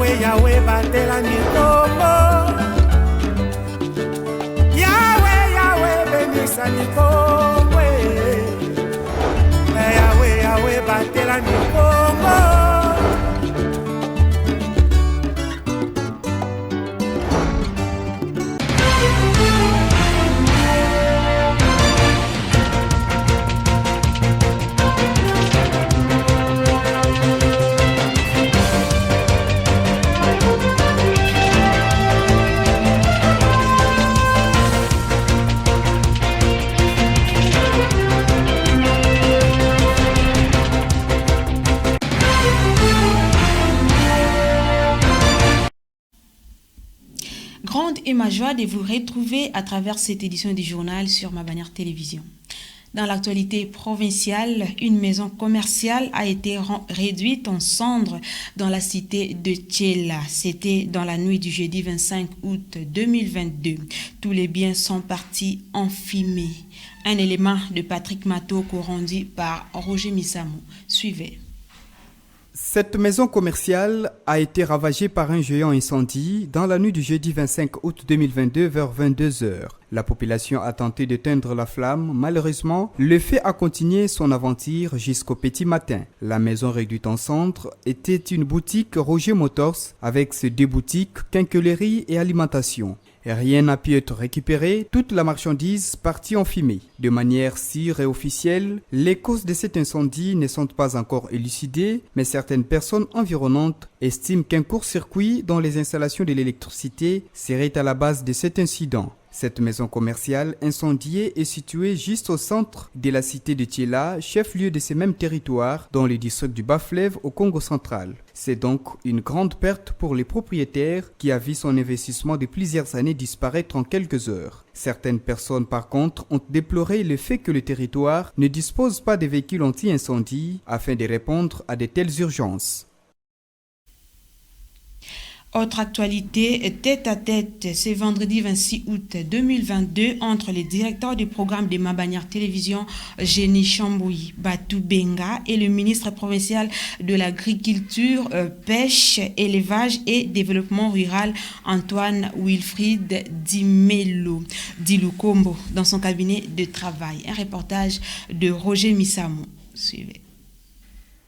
Yahweh, Yahweh, batela mikongo. Yahweh, Yahweh, benisa mikongo. Yahweh, Yahweh, batela mikongo. Grande est ma joie de vous retrouver à travers cette édition du journal sur ma bannière télévision. Dans l'actualité provinciale, une maison commerciale a été réduite en cendres dans la cité de Tchela. C'était dans la nuit du jeudi 25 août 2022. Tous les biens sont partis en fumée. Un élément de Patrick Matoko rendu par Roger Missamou. Suivez. Cette maison commerciale a été ravagée par un géant incendie dans la nuit du jeudi 25 août 2022 vers 22h. La population a tenté d'éteindre la flamme. Malheureusement, le feu a continué son aventure jusqu'au petit matin. La maison réduite en cendres était une boutique Roger Motors avec ses deux boutiques, quincaillerie et alimentation. Rien n'a pu être récupéré, toute la marchandise partie en fumée. De manière sûre et officielle, les causes de cet incendie ne sont pas encore élucidées, mais certaines personnes environnantes estiment qu'un court-circuit dans les installations de l'électricité serait à la base de cet incident. Cette maison commerciale incendiée est située juste au centre de la cité de Tchela, chef-lieu de ces mêmes territoires dans le district du Bas-Fleuve au Congo central. C'est donc une grande perte pour les propriétaires qui a vu son investissement de plusieurs années disparaître en quelques heures. Certaines personnes par contre ont déploré le fait que le territoire ne dispose pas de véhicules anti-incendie afin de répondre à de telles urgences. Autre actualité, tête-à-tête, ce vendredi 26 août 2022 entre le directeur du programme de ma bannière télévision, Génie Chamboui Batou Benga, et le ministre provincial de l'Agriculture, Pêche, Élevage et Développement Rural, Antoine Wilfried Dilukombo, dans son cabinet de travail. Un reportage de Roger Missamou. Suivez.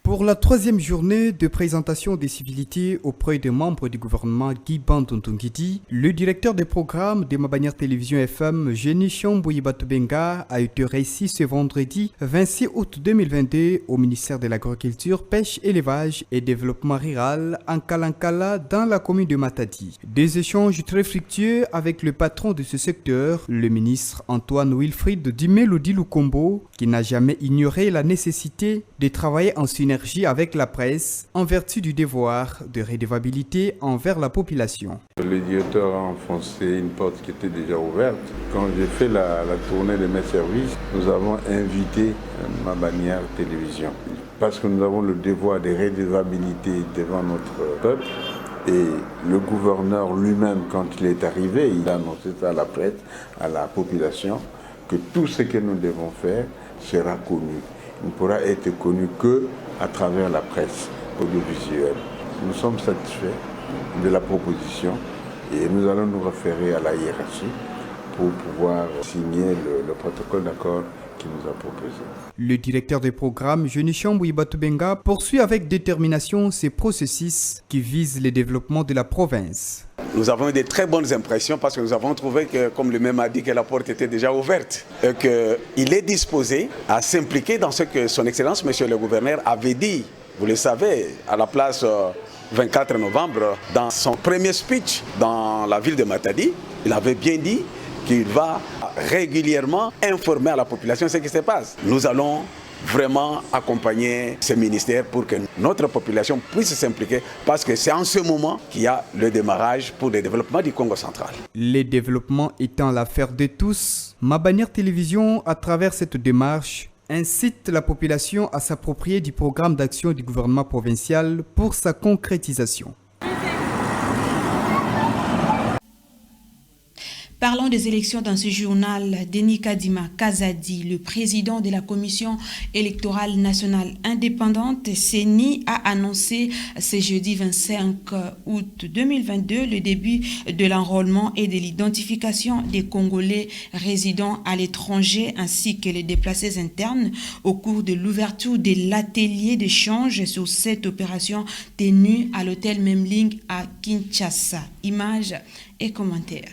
Pour la troisième journée de présentation des civilités auprès des membres du gouvernement Guy Bantontongidi, le directeur des programmes de ma bannière télévision FM, Génie Chamboui Batou Benga, a été reçu ce vendredi 26 août 2022 au ministère de l'Agriculture, Pêche, Élevage et Développement Rural en Kalankala dans la commune de Matadi. Des échanges très fructueux avec le patron de ce secteur, le ministre Antoine Wilfried Dilukombo, qui n'a jamais ignoré la nécessité de travailler en synergie avec la presse en vertu du devoir de redevabilité envers la population. Le directeur a enfoncé une porte qui était déjà ouverte. Quand j'ai fait la tournée de mes services, nous avons invité ma bannière télévision parce que nous avons le devoir de redevabilité devant notre peuple. Et le gouverneur lui-même, quand il est arrivé, il a annoncé à la presse, à la population, que tout ce que nous devons faire sera connu. Il ne pourra être connu que à travers la presse audiovisuelle. Nous sommes satisfaits de la proposition et nous allons nous référer à la hiérarchie pour pouvoir signer le protocole d'accord qu'il nous a proposé. Le directeur des programmes, Génie Chamboui Batou Benga, poursuit avec détermination ces processus qui visent le développement de la province. Nous avons eu de très bonnes impressions parce que nous avons trouvé que, comme le même a dit, que la porte était déjà ouverte et qu'il est disposé à s'impliquer dans ce que son Excellence, Monsieur le Gouverneur, avait dit. Vous le savez, à la place 24 novembre, dans son premier speech dans la ville de Matadi, il avait bien dit qu'il va régulièrement informer à la population ce qui se passe. Nous allons vraiment accompagner ce ministère pour que notre population puisse s'impliquer parce que c'est en ce moment qu'il y a le démarrage pour le développement du Congo central. Le développement étant l'affaire de tous, ma bannière télévision, à travers cette démarche, incite la population à s'approprier du programme d'action du gouvernement provincial pour sa concrétisation. Parlons des élections dans ce journal. Denis Kadima Kazadi, le président de la Commission électorale nationale indépendante, CENI, a annoncé ce jeudi 25 août 2022 le début de l'enrôlement et de l'identification des Congolais résidant à l'étranger ainsi que les déplacés internes au cours de l'ouverture de l'atelier d'échange sur cette opération tenue à l'hôtel Memling à Kinshasa. Images et commentaires.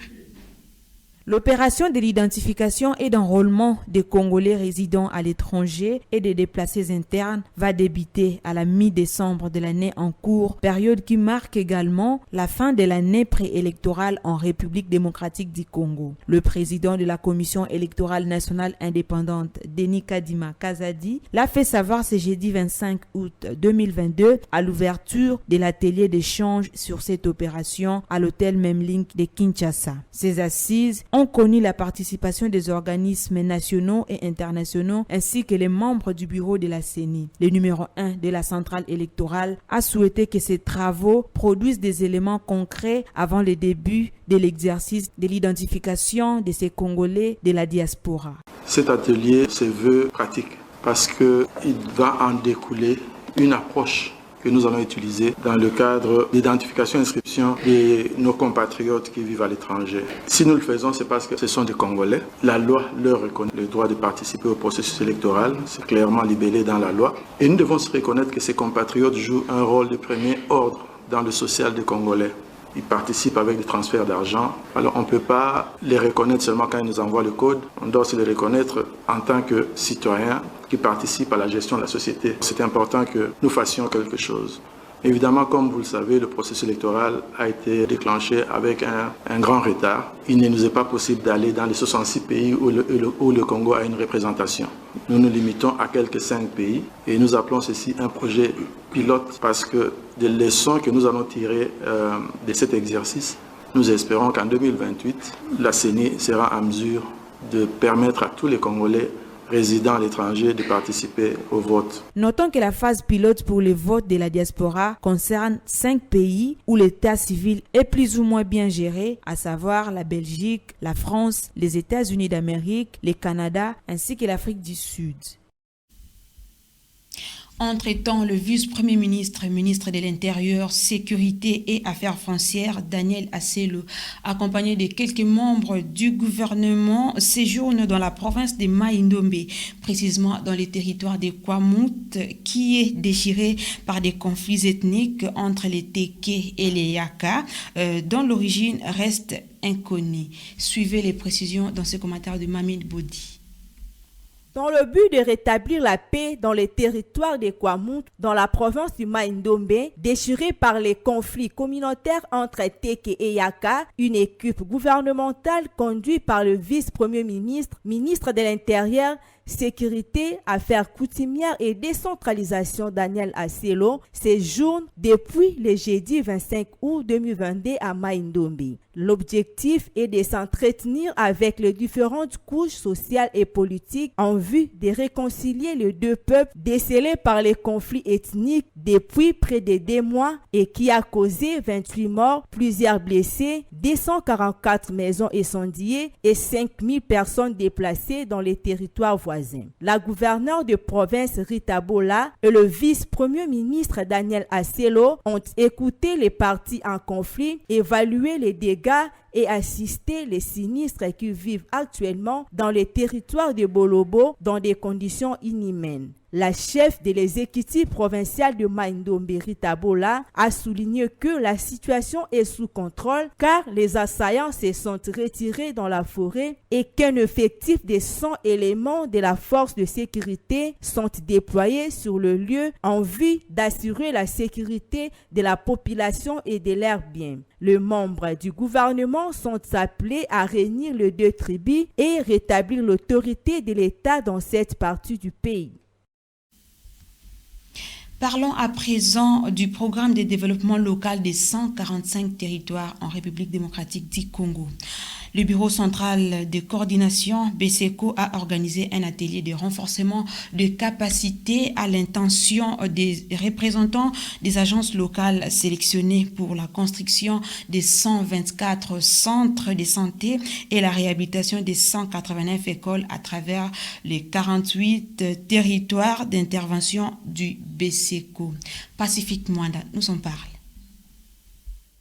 L'opération de l'identification et d'enrôlement des Congolais résidant à l'étranger et des déplacés internes va débuter à la mi-décembre de l'année en cours, période qui marque également la fin de l'année préélectorale en République démocratique du Congo. Le président de la Commission électorale nationale indépendante, Denis Kadima Kazadi, l'a fait savoir ce jeudi 25 août 2022 à l'ouverture de l'atelier d'échange sur cette opération à l'hôtel Memling de Kinshasa. Ces assises ont connu la participation des organismes nationaux et internationaux ainsi que les membres du bureau de la CENI. Le numéro 1 de la centrale électorale a souhaité que ces travaux produisent des éléments concrets avant le début de l'exercice de l'identification de ces Congolais de la diaspora. Cet atelier se veut pratique parce qu'il va en découler une approche que nous allons utiliser dans le cadre d'identification et d'inscription de nos compatriotes qui vivent à l'étranger. Si nous le faisons, c'est parce que ce sont des Congolais. La loi leur reconnaît le droit de participer au processus électoral. C'est clairement libellé dans la loi. Et nous devons se reconnaître que ces compatriotes jouent un rôle de premier ordre dans le social des Congolais. Ils participent avec des transferts d'argent. Alors on ne peut pas les reconnaître seulement quand ils nous envoient le code. On doit aussi les reconnaître en tant que citoyens qui participent à la gestion de la société. C'est important que nous fassions quelque chose. Évidemment, comme vous le savez, le processus électoral a été déclenché avec un grand retard. Il ne nous est pas possible d'aller dans les 66 pays où le Congo a une représentation. Nous nous limitons à quelques 5 pays et nous appelons ceci un projet pilote parce que des leçons que nous allons tirer de cet exercice, nous espérons qu'en 2028, la CENI sera en mesure de permettre à tous les Congolais résidents à l'étranger de participer au vote. Notons que la phase pilote pour le vote de la diaspora concerne 5 pays où l'état civil est plus ou moins bien géré, à savoir la Belgique, la France, les États-Unis d'Amérique, le Canada ainsi que l'Afrique du Sud. Entre-temps, le vice-premier ministre, ministre de l'Intérieur, Sécurité et Affaires foncières, Daniel Asselo, accompagné de quelques membres du gouvernement, séjourne dans la province de Mai-Ndombe, précisément dans le territoire de Kwamouth, qui est déchiré par des conflits ethniques entre les Téké et les Yaka, dont l'origine reste inconnue. Suivez les précisions dans ce commentaire de Mamine Bodi. Dans le but de rétablir la paix dans les territoires de Kwamouth, dans la province du Mai-Ndombe, déchirée par les conflits communautaires entre Téké et Yaka, une équipe gouvernementale conduite par le vice-premier ministre, ministre de l'Intérieur, Sécurité, Affaires coutumières et décentralisation Daniel Asselo séjourne depuis le jeudi 25 août 2022 à Mai-Ndombe. L'objectif est de s'entretenir avec les différentes couches sociales et politiques en vue de réconcilier les deux peuples décelés par les conflits ethniques depuis près de 2 mois et qui a causé 28 morts, plusieurs blessés, 244 maisons incendiées et 5000 personnes déplacées dans les territoires voisins. La gouverneure de province Rita Bola et le vice-premier ministre Daniel Asselo ont écouté les parties en conflit, évalué les dégâts et assister les sinistres qui vivent actuellement dans les territoires de Bolobo dans des conditions inhumaines. La chef de l'exécutif provincial de Mai-Ndombe, Rita Bola, a souligné que la situation est sous contrôle car les assaillants se sont retirés dans la forêt et qu'un effectif de 100 éléments de la force de sécurité sont déployés sur le lieu en vue d'assurer la sécurité de la population et de leurs biens. Les membres du gouvernement sont appelés à réunir les deux tribus et rétablir l'autorité de l'État dans cette partie du pays. Parlons à présent du programme de développement local des 145 territoires en République démocratique du Congo. Le Bureau central de coordination BCECO a organisé un atelier de renforcement de capacité à l'intention des représentants des agences locales sélectionnées pour la construction des 124 centres de santé et la réhabilitation des 189 écoles à travers les 48 territoires d'intervention du BCECO. Pacifique Mwanda nous en parle.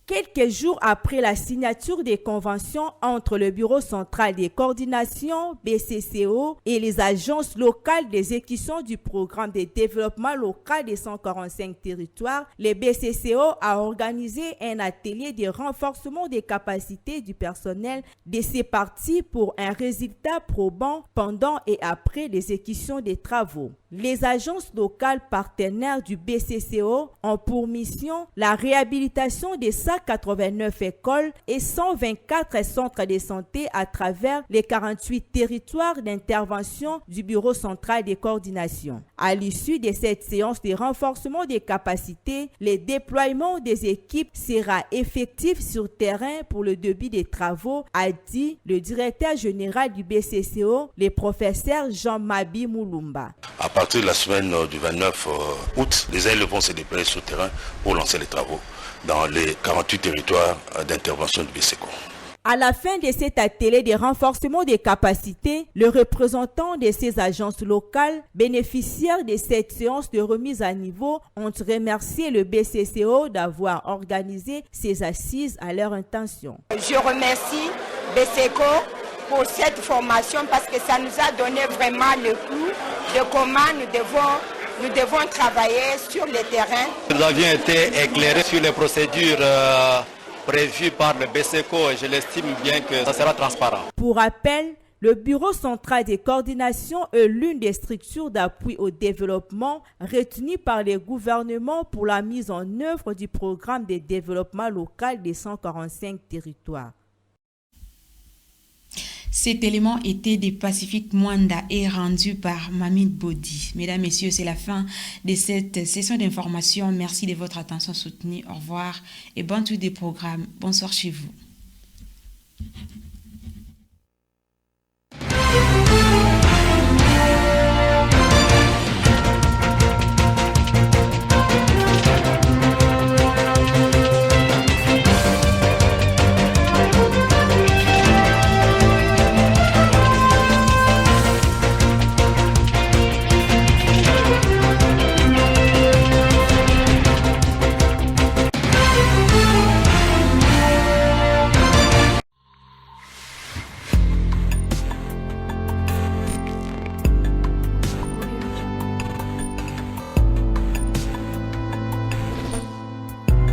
Quelques jours après la signature des conventions entre le Bureau central des coordinations BCCO et les agences locales d'exécution du programme de développement local des 145 territoires, le BCCO a organisé un atelier de renforcement des capacités du personnel de ces parties pour un résultat probant pendant et après l'exécution des travaux. Les agences locales partenaires du BCCO ont pour mission la réhabilitation des 189 écoles et 124 centres de santé à travers les 48 territoires d'intervention du Bureau central de coordination. À l'issue de cette séance de renforcement des capacités, le déploiement des équipes sera effectif sur terrain pour le début des travaux, a dit le directeur général du BCCO, le professeur Jean-Mabi Moulumba. À partir de la semaine du 29 août, les élèves vont se déployer sur le terrain pour lancer les travaux dans les 48 territoires d'intervention du BCECO. À la fin de cet atelier de renforcement des capacités, le représentant de ces agences locales bénéficiaires de cette séance de remise à niveau ont remercié le BCCO d'avoir organisé ces assises à leur intention. Je remercie BCECO pour cette formation parce que ça nous a donné vraiment le coup de comment nous devons travailler sur le terrain. Nous avions été éclairés sur les procédures prévues par le BCECO et je l'estime bien que ça sera transparent. Pour rappel, le Bureau central de coordination est l'une des structures d'appui au développement retenues par les gouvernements pour la mise en œuvre du programme de développement local des 145 territoires. Cet élément était des Pacifique Mwanda et rendu par Mamid Bodi. Mesdames, Messieurs, c'est la fin de cette session d'information. Merci de votre attention soutenue. Au revoir et bonne suite des programmes. Bonsoir chez vous.